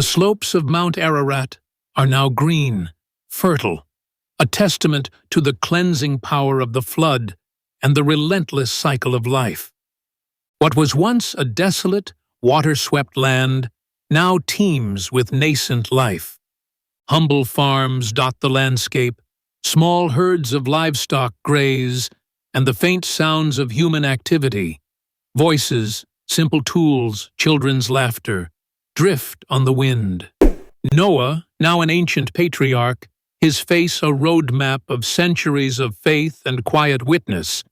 The slopes of Mount Ararat are now green, fertile, a testament to the cleansing power of the flood and the relentless cycle of life. What was once a desolate, water-swept land now teems with nascent life. Humble farms dot the landscape, small herds of livestock graze, and the faint sounds of human activity, voices, simple tools, children's laughter, drift on the wind. Noah, now an ancient patriarch, his face a roadmap of centuries of faith and quiet witness,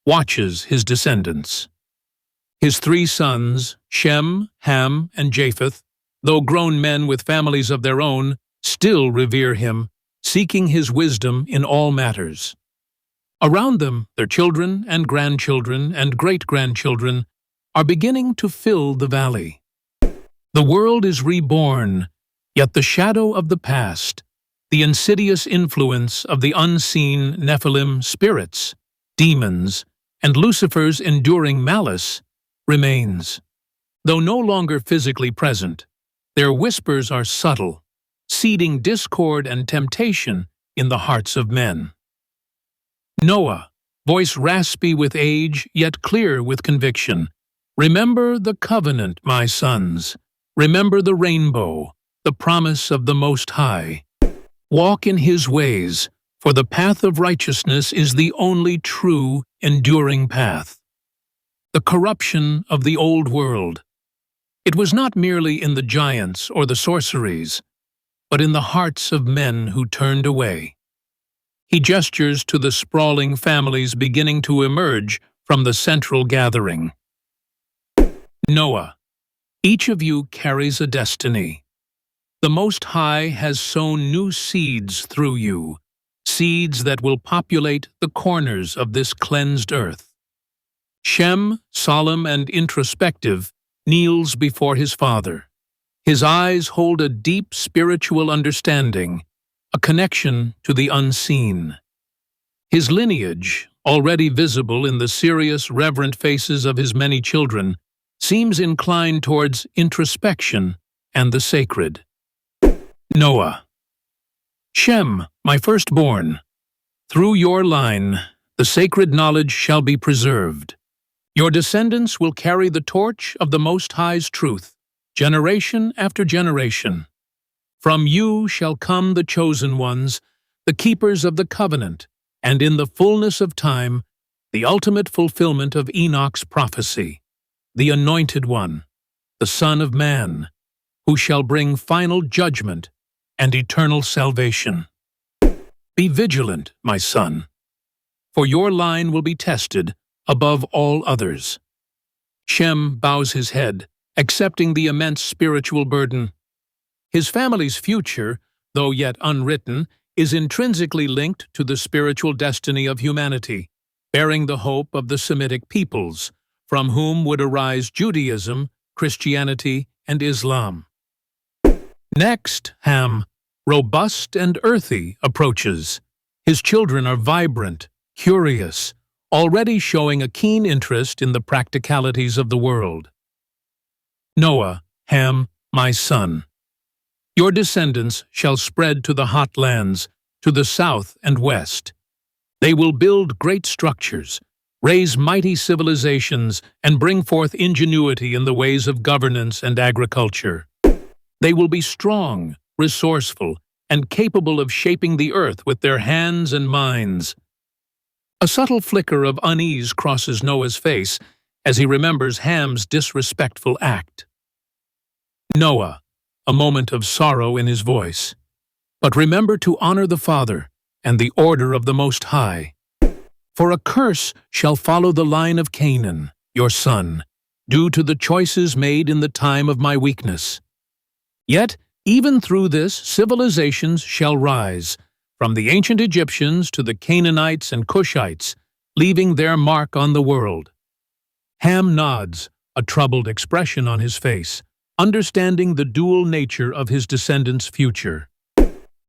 watches his descendants. His 3 sons, Shem, Ham, and Japheth, though grown men with families of their own, still revere him, seeking his wisdom in all matters. Around them, their children and grandchildren and great-grandchildren are beginning to fill the valley. The world is reborn, yet the shadow of the past, the insidious influence of the unseen Nephilim spirits, demons, and Lucifer's enduring malice remains. Though no longer physically present, their whispers are subtle, seeding discord and temptation in the hearts of men. Noah, voice raspy with age, yet clear with conviction. Remember the covenant, my sons. Remember the rainbow, the promise of the Most High. Walk in his ways, for the path of righteousness is the only true, enduring path. The corruption of the old world. It was not merely in the giants or the sorceries, but in the hearts of men who turned away. He gestures to the sprawling families beginning to emerge from the central gathering. Noah, each of you carries a destiny. The Most High has sown new seeds through you, seeds that will populate the corners of this cleansed earth. Shem, solemn and introspective, kneels before his father. His eyes hold a deep spiritual understanding, a connection to the unseen. His lineage, already visible in the serious, reverent faces of his many children, seems inclined towards introspection and the sacred. Noah. Shem, my firstborn, through your line, the sacred knowledge shall be preserved. Your descendants will carry the torch of the Most High's truth, generation after generation. From you shall come the chosen ones, the keepers of the covenant, and in the fullness of time, the ultimate fulfillment of Enoch's prophecy, the Anointed One, the Son of Man, who shall bring final judgment and eternal salvation. Be vigilant, my son, for your line will be tested above all others. Shem bows his head, accepting the immense spiritual burden. His family's future, though yet unwritten, is intrinsically linked to the spiritual destiny of humanity, bearing the hope of the Semitic peoples, from whom would arise Judaism, Christianity, and Islam. Next, Ham, robust and earthy, approaches. His children are vibrant, curious, already showing a keen interest in the practicalities of the world. Noah, Ham, my son. Your descendants shall spread to the hot lands, to the south and west. They will build great structures, raise mighty civilizations, and bring forth ingenuity in the ways of governance and agriculture. They will be strong, resourceful, and capable of shaping the earth with their hands and minds. A subtle flicker of unease crosses Noah's face as he remembers Ham's disrespectful act. Noah, a moment of sorrow in his voice. But remember to honor the Father and the order of the Most High. For a curse shall follow the line of Canaan, your son, due to the choices made in the time of my weakness. Yet, even through this, civilizations shall rise, from the ancient Egyptians to the Canaanites and Cushites, leaving their mark on the world. Ham nods, a troubled expression on his face, understanding the dual nature of his descendants' future.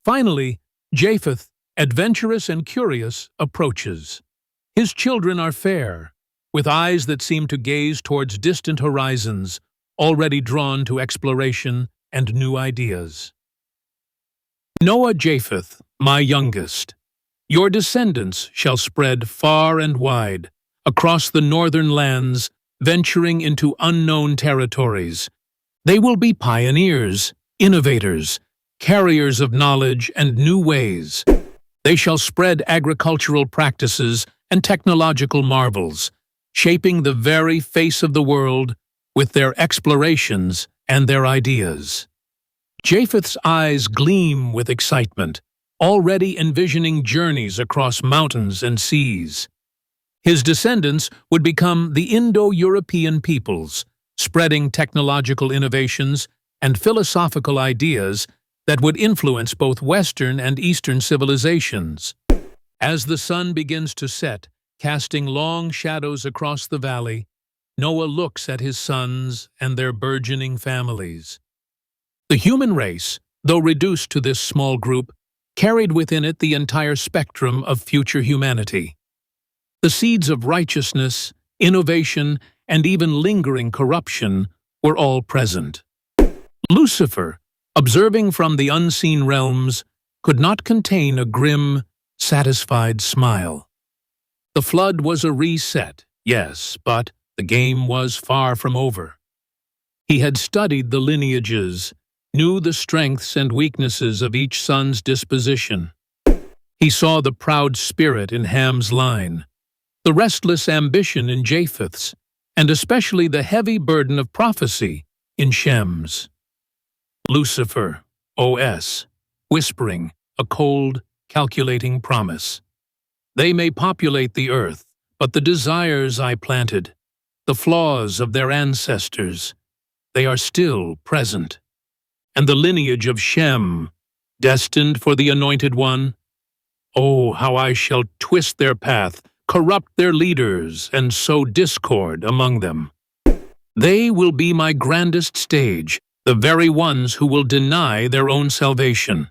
Finally, Japheth, adventurous and curious, approaches. His children are fair, with eyes that seem to gaze towards distant horizons, already drawn to exploration and new ideas. Noah Japheth, my youngest, your descendants shall spread far and wide, across the northern lands, venturing into unknown territories. They will be pioneers, innovators, carriers of knowledge and new ways. They shall spread agricultural practices and technological marvels, shaping the very face of the world with their explorations and their ideas. Japheth's eyes gleam with excitement, already envisioning journeys across mountains and seas. His descendants would become the Indo-European peoples, spreading technological innovations and philosophical ideas that would influence both Western and Eastern civilizations. As the sun begins to set, casting long shadows across the valley, Noah looks at his sons and their burgeoning families. The human race, though reduced to this small group, carried within it the entire spectrum of future humanity. The seeds of righteousness, innovation, and even lingering corruption were all present. Lucifer, observing from the unseen realms, could not contain a grim, satisfied smile. The flood was a reset, yes, but the game was far from over. He had studied the lineages, knew the strengths and weaknesses of each son's disposition. He saw the proud spirit in Ham's line, the restless ambition in Japheth's, and especially the heavy burden of prophecy in Shem's. Lucifer, OS, whispering, a cold, calculating promise. They may populate the earth, but the desires I planted, the flaws of their ancestors, they are still present. And the lineage of Shem, destined for the Anointed One? Oh, how I shall twist their path, corrupt their leaders, and sow discord among them. They will be my grandest stage, the very ones who will deny their own salvation.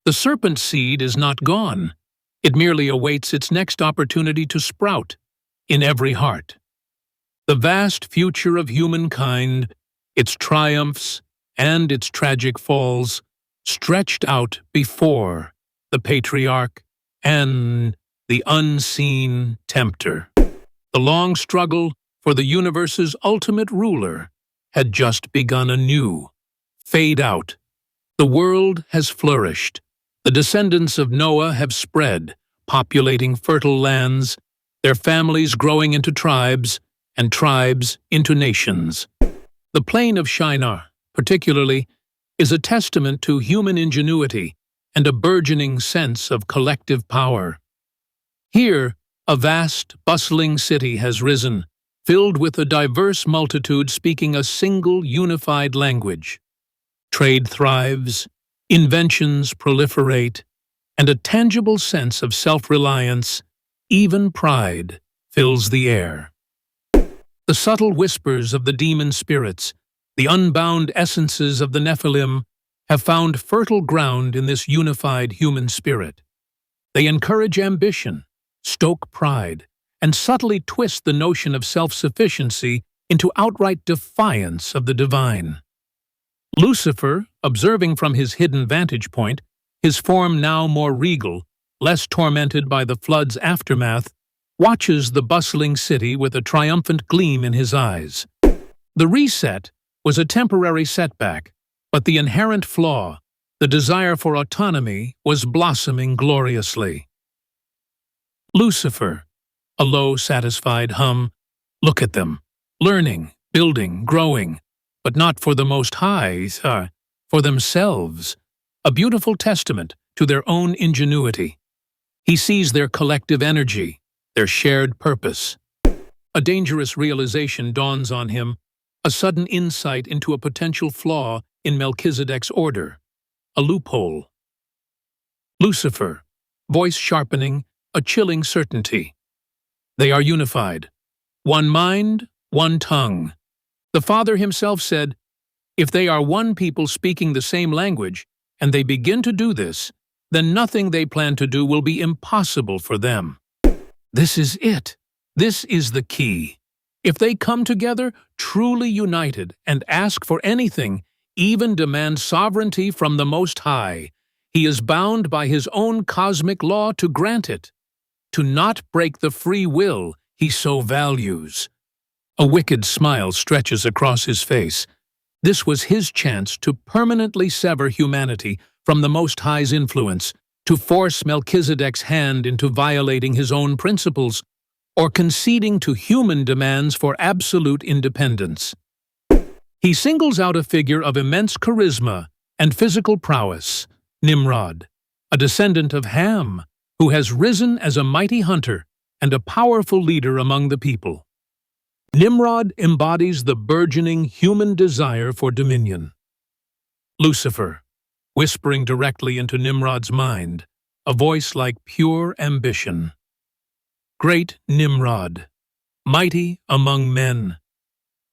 The serpent seed is not gone. It merely awaits its next opportunity to sprout in every heart. The vast future of humankind, its triumphs and its tragic falls, stretched out before the patriarch and the unseen tempter. The long struggle for the universe's ultimate ruler had just begun anew. Fade out. The world has flourished. The descendants of Noah have spread, populating fertile lands, their families growing into tribes, and tribes into nations. The Plain of Shinar, particularly, is a testament to human ingenuity and a burgeoning sense of collective power. Here, a vast, bustling city has risen, filled with a diverse multitude speaking a single unified language. Trade thrives, inventions proliferate, and a tangible sense of self-reliance, even pride, fills the air. The subtle whispers of the demon spirits, the unbound essences of the Nephilim, have found fertile ground in this unified human spirit. They encourage ambition, stoke pride, and subtly twist the notion of self-sufficiency into outright defiance of the divine. Lucifer, observing from his hidden vantage point, his form now more regal, less tormented by the flood's aftermath, watches the bustling city with a triumphant gleam in his eyes. The reset was a temporary setback, but the inherent flaw, the desire for autonomy, was blossoming gloriously. Lucifer, a low, satisfied hum. Look at them, learning, building, growing, but not for the Most High, for themselves, a beautiful testament to their own ingenuity. He sees their collective energy, their shared purpose. A dangerous realization dawns on him, a sudden insight into a potential flaw in Melchizedek's order, a loophole. Lucifer, voice sharpening, a chilling certainty. They are unified. One mind, one tongue. The Father himself said, if they are one people speaking the same language, and they begin to do this, then nothing they plan to do will be impossible for them. This is it. This is the key. If they come together, truly united, and ask for anything, even demand sovereignty from the Most High, he is bound by his own cosmic law to grant it, to not break the free will he so values. A wicked smile stretches across his face. This was his chance to permanently sever humanity from the Most High's influence, to force Melchizedek's hand into violating his own principles, or conceding to human demands for absolute independence. He singles out a figure of immense charisma and physical prowess, Nimrod, a descendant of Ham, who has risen as a mighty hunter and a powerful leader among the people. Nimrod embodies the burgeoning human desire for dominion. Lucifer, whispering directly into Nimrod's mind, a voice like pure ambition. Great Nimrod, mighty among men,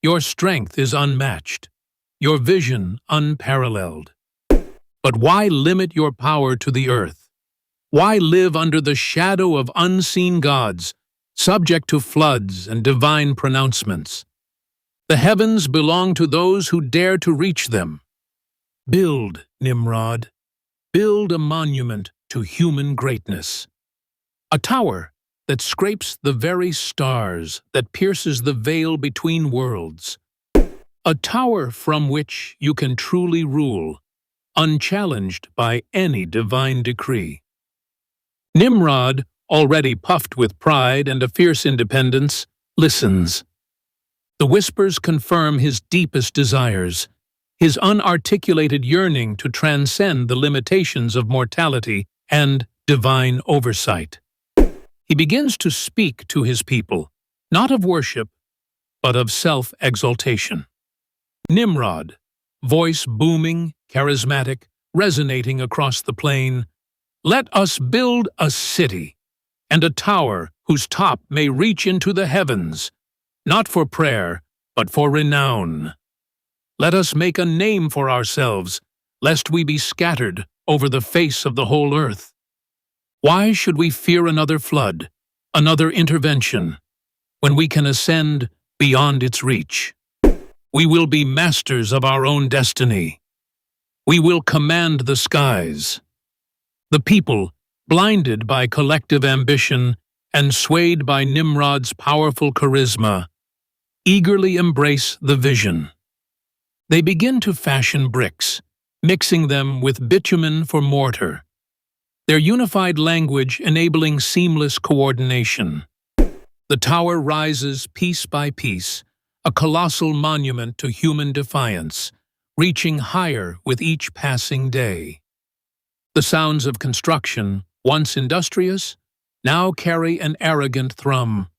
your strength is unmatched, your vision unparalleled. But why limit your power to the earth? Why live under the shadow of unseen gods, subject to floods and divine pronouncements? The heavens belong to those who dare to reach them. Build, Nimrod, build a monument to human greatness. A tower that scrapes the very stars, that pierces the veil between worlds. A tower from which you can truly rule, unchallenged by any divine decree. Nimrod, already puffed with pride and a fierce independence, listens. The whispers confirm his deepest desires, his unarticulated yearning to transcend the limitations of mortality and divine oversight. He begins to speak to his people, not of worship, but of self-exaltation. Nimrod, voice booming, charismatic, resonating across the plain, let us build a city and a tower whose top may reach into the heavens, not for prayer, but for renown. Let us make a name for ourselves, lest we be scattered over the face of the whole earth. Why should we fear another flood, another intervention, when we can ascend beyond its reach? We will be masters of our own destiny. We will command the skies. The people, blinded by collective ambition and swayed by Nimrod's powerful charisma, eagerly embrace the vision. They begin to fashion bricks, mixing them with bitumen for mortar, their unified language enabling seamless coordination. The tower rises piece by piece, a colossal monument to human defiance, reaching higher with each passing day. The sounds of construction, once industrious, now carry an arrogant thrum,